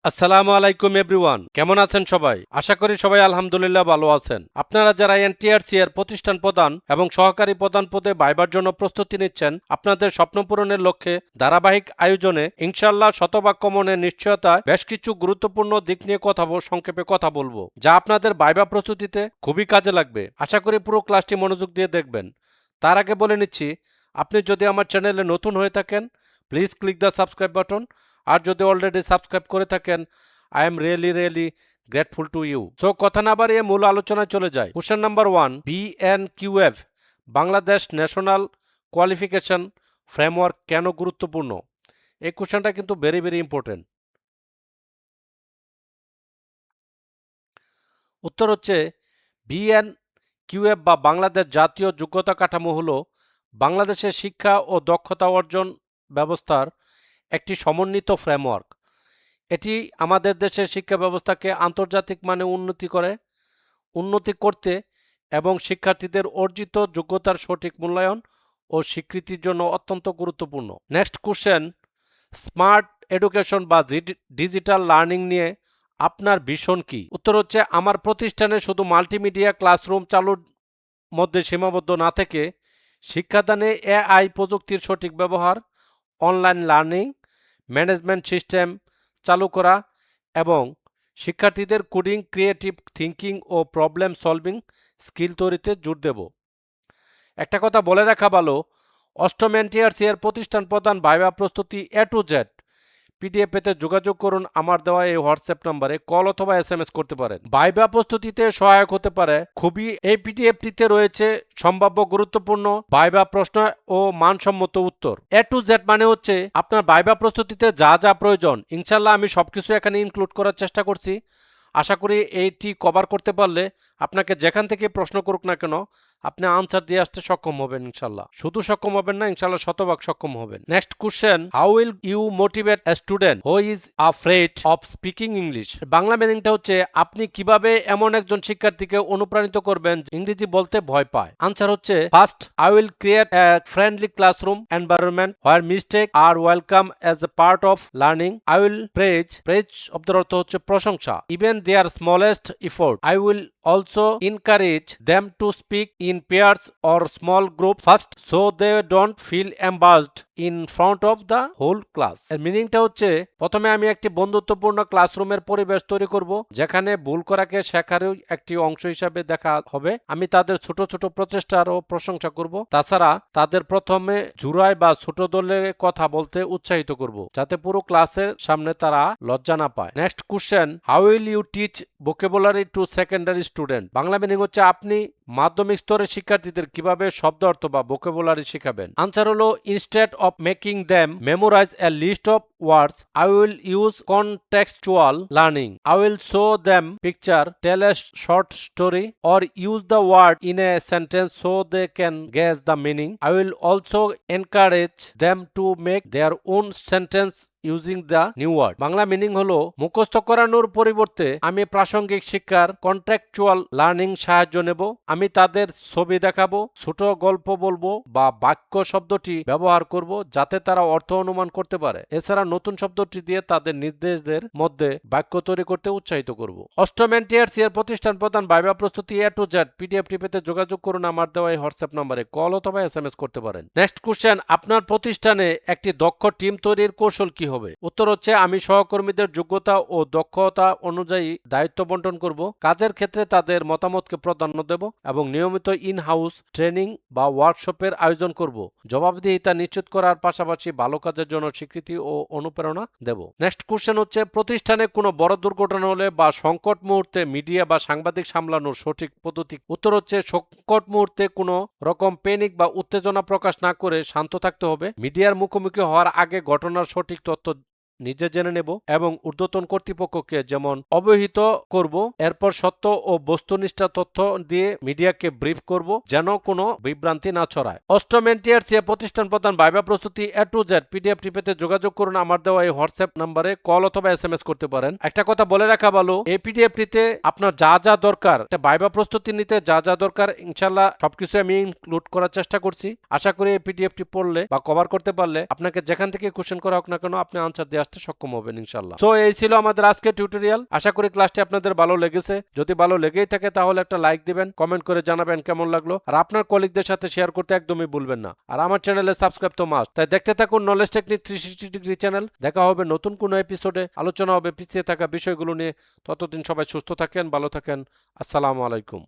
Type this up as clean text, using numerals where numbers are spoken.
আসসালামু আলাইকুম এভরিওয়ান, কেমন আছেন সবাই? আশা করি সবাই আলহামদুলিল্লাহ ভালো আছেন। আপনারা যারা এনটিআরসি এর প্রতিষ্ঠান প্রধান এবং সহকারী প্রধান পদে ভাইবার জন্য প্রস্তুতি নিচ্ছেন, আপনাদের স্বপ্ন পূরণের লক্ষ্যে ধারাবাহিক আয়োজনে ইনশাআল্লাহ শতভাগ কমনের নিশ্চয়তায় বেশ কিছু গুরুত্বপূর্ণ দিক নিয়ে সংক্ষেপে কথা বলবো, যা আপনাদের ভাইবা প্রস্তুতিতে খুবই কাজে লাগবে। আশা করি পুরো ক্লাসটি মনোযোগ দিয়ে দেখবেন। তার আগে বলে নিচ্ছি, আপনি যদি আমার চ্যানেলে নতুন হয়ে থাকেন, please click the subscribe button. আর যদি অলরেডি সাবস্ক্রাইব করে থাকেন, I am really grateful to you. So কথা না বাড়িয়ে মূল আলোচনায় চলে যায়। Question number 1, BNQF Bangladesh national qualification framework কেন গুরুত্বপূর্ণ? এই কোশ্চেনটা কিন্তু ভেরি ইম্পর্টেন্ট। উত্তর হচ্ছে, বিএনকিউএফ বা বাংলাদেশ জাতীয় যোগ্যতা কাঠামো হলো বাংলাদেশের শিক্ষা ও দক্ষতা অর্জন ব্যবস্থার একটি সমন্বিত ফ্রেমওয়ার্ক। এটি আমাদের দেশের শিক্ষা ব্যবস্থাকে আন্তর্জাতিক মানে উন্নতি করতে এবং শিক্ষার্থীদের অর্জিত যোগ্যতার সঠিক মূল্যায়ন ও স্বীকৃতির জন্য অত্যন্ত গুরুত্বপূর্ণ। নেক্সট কোশ্চেন, স্মার্ট এডুকেশন বা ডিজিটাল লার্নিং নিয়ে আপনার ভিশন কি? উত্তর হচ্ছে, আমার প্রতিষ্ঠানে শুধু মাল্টিমিডিয়া ক্লাসরুম চালুর মধ্যে সীমাবদ্ধ না থেকে শিক্ষাদানে এআই প্রযুক্তির সঠিক ব্যবহার, অনলাইন লার্নিং ম্যানেজমেন্ট সিস্টেম চালু করা এবং শিক্ষার্থীদের কোডিং, ক্রিয়েটিভ থিঙ্কিং ও প্রবলেম সলভিং স্কিল তৈরিতে জোর দেব। একটা কথা বলে রাখা ভালো, অষ্টম এনটিআরসি এর প্রতিষ্ঠান প্রধান ভাইবা প্রস্তুতি A to Z পিডিএফ পেতে যোগাযোগ করুন আমার দেওয়া এই হোয়াটসঅ্যাপ নম্বরে, কল অথবা SMS করতে পারেন। ভাইবা প্রস্তুতিতে সহায়ক হতে পারে খুবই এই পিডিএফটিতে রয়েছে সম্ভাব্য গুরুত্বপূর্ণ ভাইবা প্রশ্ন ও মানসম্মত উত্তর। A to Z মানে হচ্ছে আপনার ভাইবা প্রস্তুতিতে যা যা প্রয়োজন, ইনশাল্লাহ আমি সবকিছু এখানে ইনক্লুড করার চেষ্টা করছি। আশা করি এইটি কভার করতে পারলে আপনাকে যেখান থেকে প্রশ্ন করুক না কেন, আপনি আনসার দিয়ে আসতে সক্ষম হবেন ইনশাল্লাহ। শুধু সক্ষম হবেন না, ইনশাল্লাহ শতভাগ সক্ষম হবেন। Next question, how will you motivate a student who is afraid of speaking English? Bangla মিনিংটা হচ্ছে, আপনি কিভাবে এমন একজন শিক্ষার্থীকে অনুপ্রাণিত করবেন ইংরেজি বলতে ভয় পায়? আনসার হচ্ছে, first I will create a friendly classroom environment where mistake are welcome as a part of learning. I will praise শব্দের অর্থ হচ্ছে প্রশংসা, even their smallest effort. I will also encourage them to speak in pairs or small groups first so they don't feel embarrassed in front of the whole class. এর মিনিংটা হচ্ছে, প্রথমে আমি একটি বন্ধুত্বপূর্ণ ক্লাসরুমের পরিবেশ তৈরি করব যেখানে ভুল করাকে শেখারই একটি অংশ হিসাবে দেখা হবে। আমি তাদের ছোট ছোট প্রচেষ্টারও প্রশংসা করব। তাছাড়া তাদের প্রথমে জুড়ায় বা ছোট দলে কথা বলতে উৎসাহিত করব যাতে পুরো ক্লাসের সামনে তারা লজ্জা না পায়। Next question, how will you teach vocabulary to secondary student? Bangla meaning হচ্ছে, আপনি মাধ্যমিক স্তরের শিক্ষার্থীদের কিভাবে শব্দ অর্থ বা ভোকাবুলারি শিখাবেন? আনসার হলো, instead of making them memorise a list of words I will use contextual learning. I will show them picture, tell a short story or use the word in a sentence so they can guess the meaning. I will also encourage them to make their own sentence using the new word. Bangla meaning হলো, মুখস্থ করানোর পরিবর্তে আমি প্রাসঙ্গিক শিক্ষার contractual learning সাহায্য নেব। আমি তাদের ছবি দেখাবো, ছোট গল্প বলবো বা বাক্য শব্দটি ব্যবহার করব যাতে তারা অর্থ অনুমান করতে পারে। এছাড়া নতুন শব্দটি দিয়ে তাদের নির্দেশদের মধ্যে বাক্য তৈরি করতে উৎসাহিত করব। অষ্টম এনটিআরসি এর প্রতিষ্ঠান প্রধান ভাইবা প্রস্তুতি A to Z পিডিএফটি পেতে যোগাযোগ করুন আমার দেওয়া এই হোয়াটসঅ্যাপ নম্বরে, কল অথবা SMS করতে পারেন। নেক্সট কোশ্চেন, আপনার প্রতিষ্ঠানে একটি দক্ষ টিম তৈরির কৌশল কি হবে? উত্তর হচ্ছে, আমি সহকর্মীদের যোগ্যতা ও দক্ষতা অনুযায়ী দায়িত্ব বন্টন করব। কাজের ক্ষেত্রে তাদের মতামতকে প্রাধান্য দেব এবং নিয়মিত ইন হাউস ট্রেনিং বা ওয়ার্কশপের আয়োজন করব। জবাবদিহিতা নিশ্চিত করার পাশাপাশি ভালো কাজের জন্য স্বীকৃতি ও অনুপ্রেরণা দেব। নেক্সট কোশ্চেন হচ্ছে, প্রতিষ্ঠানে কোনো বড় দুর্ঘটনা হলে বা সংকট মুহূর্তে মিডিয়া বা সাংবাদিক সামলানোর সঠিক পদ্ধতি? উত্তর হচ্ছে, সংকট মুহূর্তে কোনো রকম প্যানিক বা উত্তেজনা প্রকাশ না করে শান্ত থাকতে হবে। মিডিয়ার মুখোমুখি হওয়ার আগে ঘটনার সঠিক তথ্য নিজে জেনে নেব এবং ঊর্ধ্বতন কর্তৃপক্ষকে যেমন অবহিত করব, এরপর সত্য ও বস্তুনিষ্ঠ তথ্য দিয়ে মিডিয়াকে ব্রিফ করব যেন কোনো বিভ্রান্তি না ছড়ায়। অষ্টম এনটিআরসি প্রতিষ্ঠান প্রধান ভাইবা প্রস্তুতি A to Z পিডিএফটি পেতে যোগাযোগ করুন আমার দেওয়া এই হোয়াটসঅ্যাপ নম্বরে, কল অথবা SMS করতে পারেন। একটা কথা বলে রাখা ভালো, এই পিডিএফটিতে আপনার যা যা দরকার, একটা ভাইবা প্রস্তুতি নিতে যা যা দরকার ইনশাল্লাহ সবকিছু আমি ইনক্লুড করার চেষ্টা করছি। আশা করি এই পিডিএফটি পড়লে বা কভার করতে পারলে আপনাকে যেখান থেকে কোশ্চেন করা হোক না কেন আপনি আনসার দিয়ে আসতে সক্ষম হবেন ইনশাল্লাহ। তো এই ছিল আমাদের আজকের টিউটোরিয়াল। আশা করি ক্লাসটি আপনাদের ভালো লেগেছে। যদি ভালো লেগেই থাকে তাহলে একটা লাইক দিবেন, কমেন্ট করে জানাবেন কেমন লাগলো, আর আপনার কলিগদের সাথে শেয়ার করতে একদমই ভুলবেন না। আর আমার চ্যানেলে সাবস্ক্রাইব তো মাস্ট। তাই দেখতে থাকুন নলেজ টেকনিক 360 ডিগ্রি চ্যানেল। দেখা হবে নতুন কোনো এপিসোডে, আলোচনা হবে পিছিয়ে থাকা বিষয়গুলো নিয়ে। ততদিন সবাই সুস্থ থাকেন, ভালো থাকেন। আসসালামু আলাইকুম।